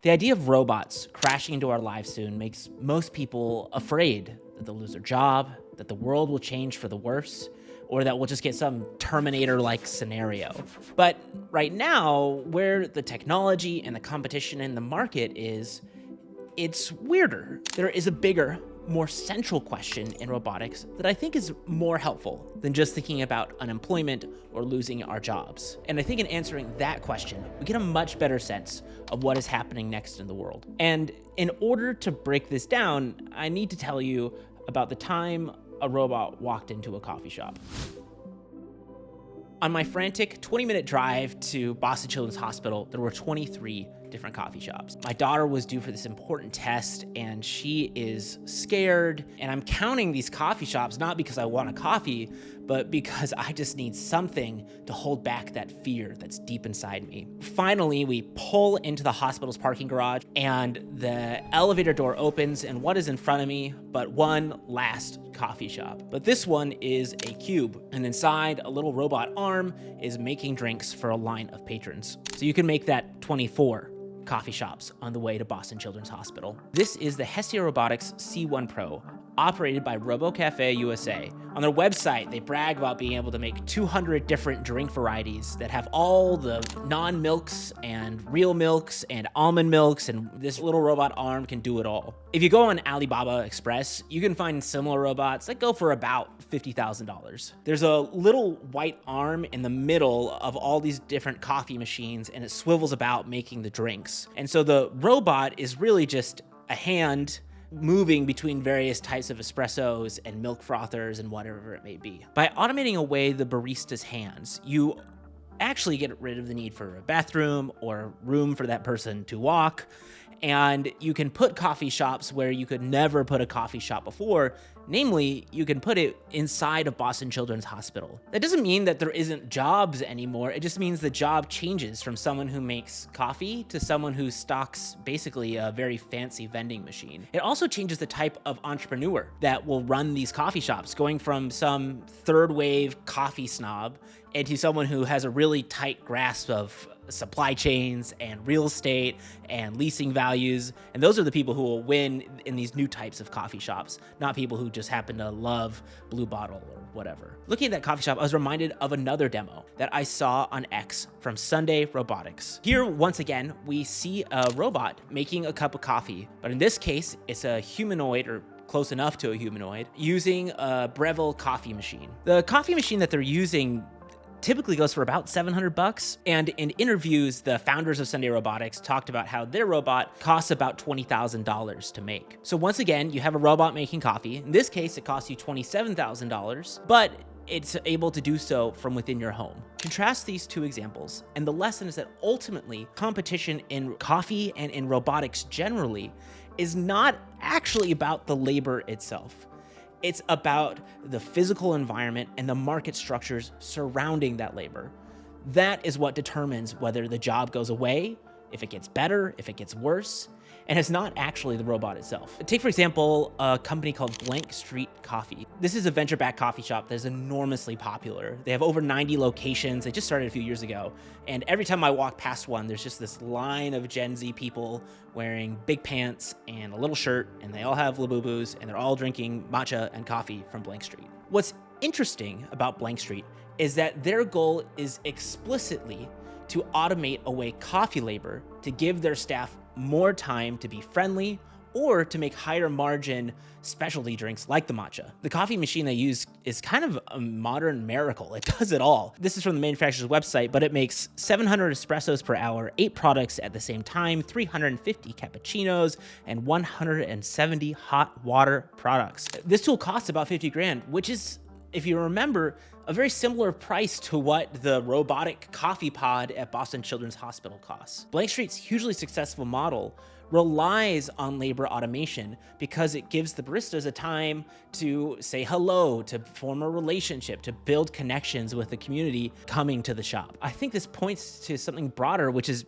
The idea of robots crashing into our lives soon makes most people afraid that they'll lose their job, that the world will change for the worse, or that we'll just get some Terminator-like scenario. But right now, where the technology and the competition in the market is, it's weirder. There is a bigger, more central question in robotics that I think is more helpful than just thinking about unemployment or losing our jobs. And I think in answering that question, we get a much better sense of what is happening next in the world. And in order to break this down, I need to tell you about the time a robot walked into a coffee shop. On my frantic 20-minute drive to Boston Children's Hospital, there were 23 different coffee shops. My daughter was due for this important test and she is scared, and I'm counting these coffee shops not because I want a coffee, but because I just need something to hold back that fear that's deep inside me. Finally, we pull into the hospital's parking garage and the elevator door opens, and what is in front of me but one last coffee shop. But this one is a cube, and inside a little robot arm is making drinks for a line of patrons. So you can make that 24 coffee shops on the way to Boston Children's Hospital. This is the Hestia Robotics C1 Pro, operated by RoboCafe USA. On their website, they brag about being able to make 200 different drink varieties that have all the non-milks and real milks and almond milks, and this little robot arm can do it all. If you go on Alibaba Express, you can find similar robots that go for about $50,000. There's a little white arm in the middle of all these different coffee machines, and it swivels about making the drinks. And so the robot is really just a hand moving between various types of espressos and milk frothers and whatever it may be. By automating away the barista's hands, you actually get rid of the need for a bathroom or room for that person to walk, and you can put coffee shops where you could never put a coffee shop before. Namely, you can put it inside of Boston Children's Hospital. That doesn't mean that there isn't jobs anymore. It just means the job changes from someone who makes coffee to someone who stocks basically a very fancy vending machine. It also changes the type of entrepreneur that will run these coffee shops, going from some third wave coffee snob into someone who has a really tight grasp of supply chains and real estate and leasing values. And those are the people who will win in these new types of coffee shops, not people who just happen to love Blue Bottle or whatever. Looking at that coffee shop, I was reminded of another demo that I saw on X from Sunday Robotics. Here, once again, we see a robot making a cup of coffee, but in this case, it's a humanoid, or close enough to a humanoid, using a Breville coffee machine. The coffee machine that they're using typically goes for about $700. And in interviews, the founders of Sunday Robotics talked about how their robot costs about $20,000 to make. So once again, you have a robot making coffee. In this case, it costs you $27,000, but it's able to do so from within your home. Contrast these two examples, and the lesson is that ultimately, competition in coffee and in robotics generally is not actually about the labor itself. It's about the physical environment and the market structures surrounding that labor. That is what determines whether the job goes away, if it gets better, if it gets worse, and it's not actually the robot itself. Take, for example, a company called Blank Street Coffee. This is a venture-backed coffee shop that is enormously popular. They have over 90 locations. They just started a few years ago. And every time I walk past one, there's just this line of Gen Z people wearing big pants and a little shirt, and they all have Labubus, and they're all drinking matcha and coffee from Blank Street. What's interesting about Blank Street is that their goal is explicitly to automate away coffee labor to give their staff more time to be friendly or to make higher margin specialty drinks like the matcha. The coffee machine they use is kind of a modern miracle. It does it all. This is from the manufacturer's website, but it makes 700 espressos per hour, 8 products at the same time, 350 cappuccinos, and 170 hot water products. This tool costs about 50 grand, which is, if you remember, a very similar price to what the robotic coffee pod at Boston Children's Hospital costs. Blank Street's hugely successful model relies on labor automation because it gives the baristas a time to say hello, to form a relationship, to build connections with the community coming to the shop. I think this points to something broader, which is,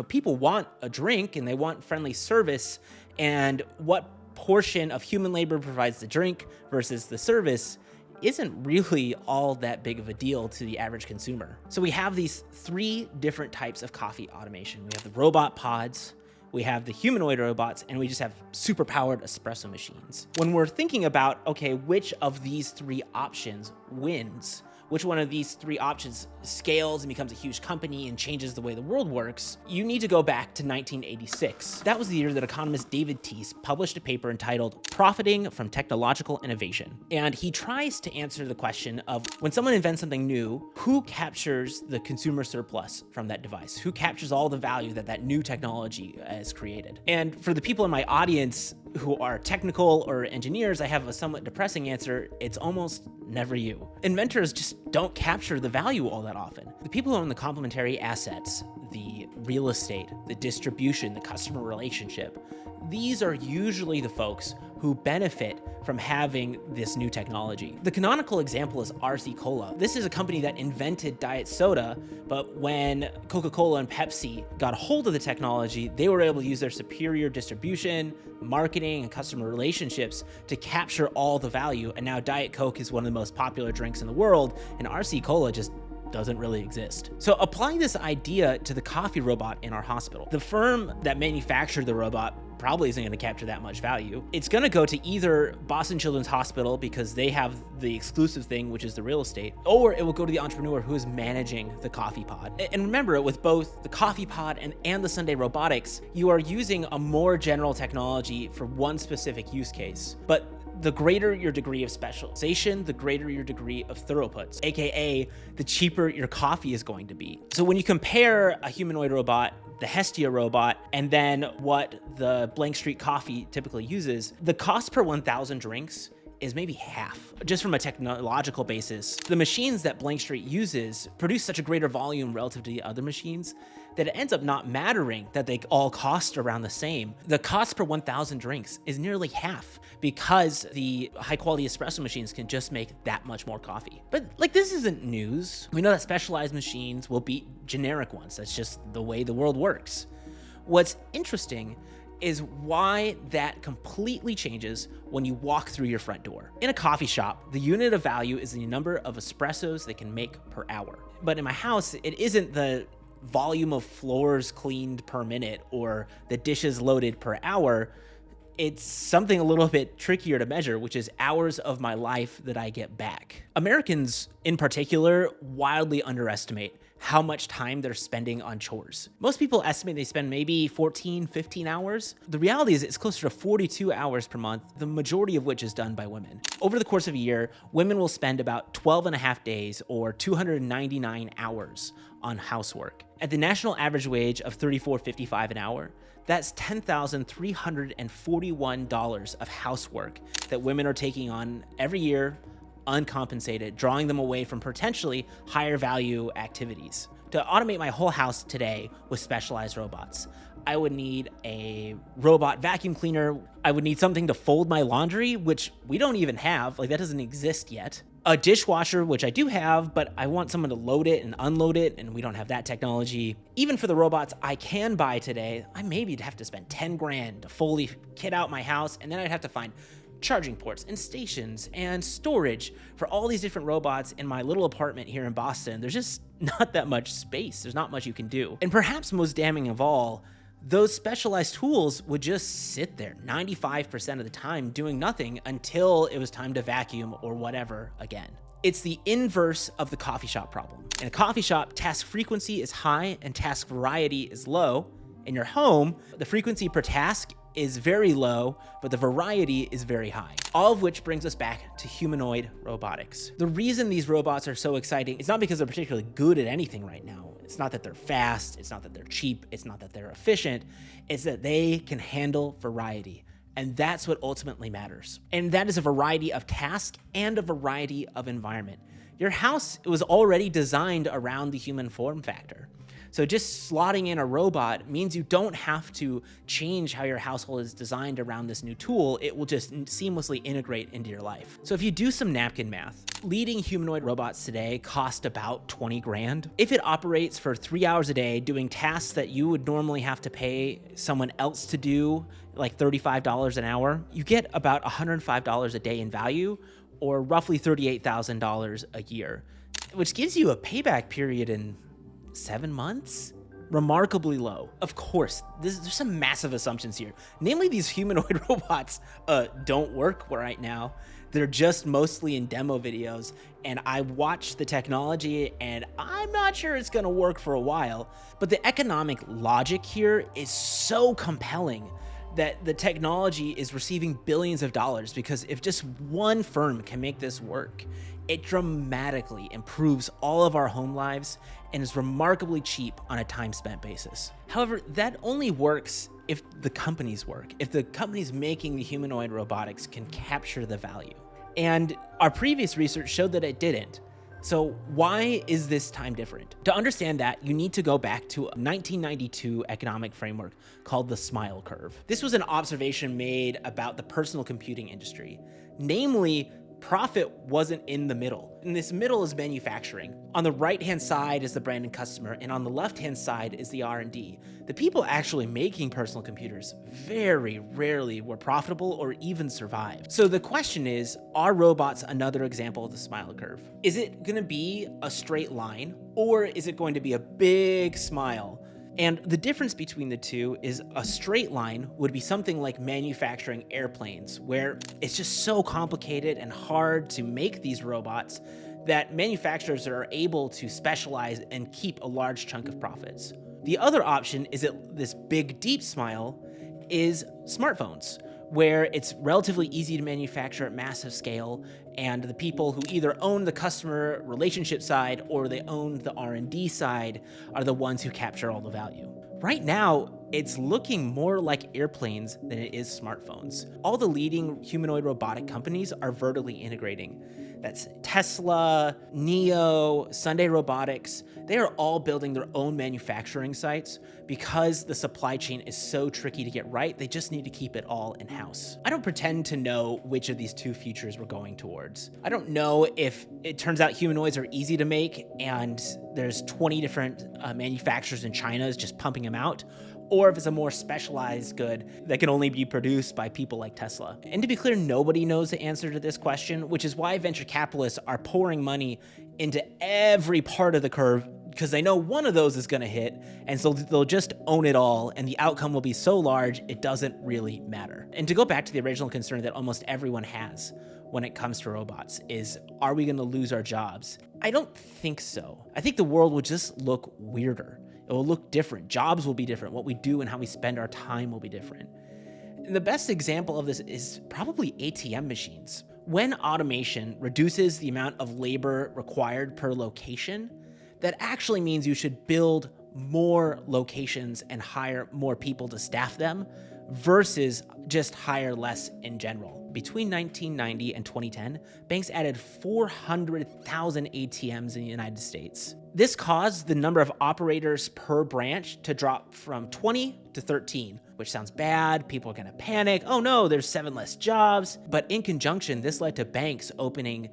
people want a drink and they want friendly service, and what portion of human labor provides the drink versus the service isn't really all that big of a deal to the average consumer. So we have these 3 different types of coffee automation. We have the robot pods, we have the humanoid robots, and we just have super powered espresso machines. When we're thinking about, okay, which of these three options wins, which one of these three options scales and becomes a huge company and changes the way the world works, you need to go back to 1986. That was the year that economist David Teese published a paper entitled Profiting from Technological Innovation. And he tries to answer the question of, when someone invents something new, who captures the consumer surplus from that device? Who captures all the value that that new technology has created? And for the people in my audience who are technical or engineers, I have a somewhat depressing answer. It's almost never you. Inventors just don't capture the value all that often. The people who own the complementary assets, the real estate, the distribution, the customer relationship, these are usually the folks who benefit from having this new technology. The canonical example is RC Cola. This is a company that invented diet soda, but when Coca-Cola and Pepsi got a hold of the technology, they were able to use their superior distribution, marketing, and customer relationships to capture all the value. And now Diet Coke is one of the most popular drinks in the world, and RC Cola just doesn't really exist. So applying this idea to the coffee robot in our hospital, the firm that manufactured the robot probably isn't going to capture that much value. It's going to go to either Boston Children's Hospital because they have the exclusive thing, which is the real estate, or it will go to the entrepreneur who is managing the coffee pod. And remember, with both the coffee pod and the Sunday robotics, you are using a more general technology for one specific use case. But the greater your degree of specialization, the greater your degree of throughputs, aka the cheaper your coffee is going to be. So when you compare a humanoid robot, the Hestia robot, and then what the Blank Street Coffee typically uses, the cost per 1,000 drinks is maybe half. Just from a technological basis, the machines that Blank Street uses produce such a greater volume relative to the other machines that it ends up not mattering that they all cost around the same. The cost per 1,000 drinks is nearly half because the high quality espresso machines can just make that much more coffee. But like, this isn't news. We know that specialized machines will beat generic ones. That's just the way the world works. What's interesting is why that completely changes when you walk through your front door. In a coffee shop, the unit of value is the number of espressos they can make per hour. But in my house, it isn't the volume of floors cleaned per minute or the dishes loaded per hour. It's something a little bit trickier to measure, which is hours of my life that I get back. Americans, in particular, wildly underestimate how much time they're spending on chores. Most people estimate they spend maybe 14, 15 hours. The reality is it's closer to 42 hours per month, the majority of which is done by women. Over the course of a year, women will spend about 12 and a half days or 299 hours on housework. At the national average wage of $34.55 an hour, that's $10,341 of housework that women are taking on every year, uncompensated, drawing them away from potentially higher value activities. To automate my whole house today with specialized robots, I would need a robot vacuum cleaner. I would need something to fold my laundry, which we don't even have, like that doesn't exist yet. A dishwasher, which I do have, but I want someone to load it and unload it, and we don't have that technology. Even for the robots I can buy today, I maybe have to spend 10 grand to fully kit out my house, and then I'd have to find charging ports and stations and storage for all these different robots in my little apartment here in Boston. There's just not that much space. There's not much you can do. And perhaps most damning of all, those specialized tools would just sit there 95% of the time doing nothing until it was time to vacuum or whatever again. It's the inverse of the coffee shop problem. In a coffee shop, task frequency is high and task variety is low. In your home, the frequency per task is very low, but the variety is very high. All of which brings us back to humanoid robotics. The reason these robots are so exciting is not because they're particularly good at anything right now. It's not that they're fast, it's not that they're cheap, it's not that they're efficient, it's that they can handle variety. And that's what ultimately matters. And that is a variety of task and a variety of environment. Your house was already designed around the human form factor. So just slotting in a robot means you don't have to change how your household is designed around this new tool. It will just seamlessly integrate into your life. So if you do some napkin math, leading humanoid robots today cost about 20 grand. If it operates for 3 hours a day doing tasks that you would normally have to pay someone else to do, like $35 an hour, you get about $105 a day in value, or roughly $38,000 a year, which gives you a payback period in 7 months. remarkably low. Of course, there's some massive assumptions here. Namely, these humanoid robots don't work right now. They're just mostly in demo videos, and I watched the technology and I'm not sure it's gonna work for a while. But the economic logic here is so compelling that the technology is receiving billions of dollars, because if just one firm can make this work, it dramatically improves all of our home lives and is remarkably cheap on a time spent basis. However, that only works if the companies work, if the companies making the humanoid robotics can capture the value. And our previous research showed that it didn't. So why is this time different? To understand that, you need to go back to a 1992 economic framework called the Smile Curve. This was an observation made about the personal computing industry. Namely, profit wasn't in the middle. In this middle is manufacturing. On the right-hand side is the brand and customer, and on the left-hand side is the R&D. The people actually making personal computers very rarely were profitable or even survived. So the question is, are robots another example of the Smile Curve? Is it gonna be a straight line, or is it going to be a big smile? And the difference between the two is a straight line would be something like manufacturing airplanes, where it's just so complicated and hard to make these robots that manufacturers are able to specialize and keep a large chunk of profits. The other option is that this big deep smile is smartphones, where it's relatively easy to manufacture at massive scale, and the people who either own the customer relationship side or they own the R&D side are the ones who capture all the value. Right now, it's looking more like airplanes than it is smartphones. All the leading humanoid robotic companies are vertically integrating. That's Tesla, NIO, Sunday Robotics. They are all building their own manufacturing sites because the supply chain is so tricky to get right. They just need to keep it all in-house. I don't pretend to know which of these two futures we're going towards. I don't know if it turns out humanoids are easy to make and there's 20 different manufacturers in China just pumping them out, or if it's a more specialized good that can only be produced by people like Tesla. And to be clear, nobody knows the answer to this question, which is why venture capitalists are pouring money into every part of the curve, because they know one of those is gonna hit, and so they'll just own it all, and the outcome will be so large, it doesn't really matter. And to go back to the original concern that almost everyone has when it comes to robots is, are we gonna lose our jobs? I don't think so. I think the world will just look weirder. It will look different. Jobs will be different. What we do and how we spend our time will be different. And the best example of this is probably ATM machines. When automation reduces the amount of labor required per location, that actually means you should build more locations and hire more people to staff them versus just hire less in general. Between 1990 and 2010, banks added 400,000 ATMs in the United States. This caused the number of operators per branch to drop from 20 to 13, which sounds bad. People are gonna panic. Oh no, there's 7 less jobs. But in conjunction, this led to banks opening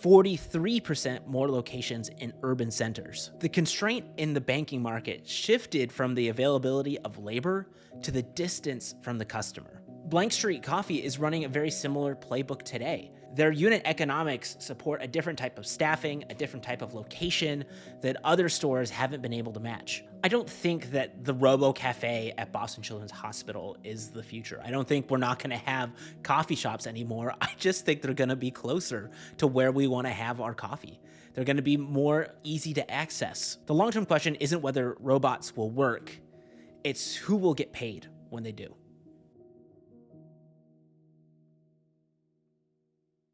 43% more locations in urban centers. The constraint in the banking market shifted from the availability of labor to the distance from the customer. Blank Street Coffee is running a very similar playbook today. Their unit economics support a different type of staffing, a different type of location that other stores haven't been able to match. I don't think that the Robo Cafe at Boston Children's Hospital is the future. I don't think we're not gonna have coffee shops anymore. I just think they're gonna be closer to where we wanna have our coffee. They're gonna be more easy to access. The long-term question isn't whether robots will work, it's who will get paid when they do.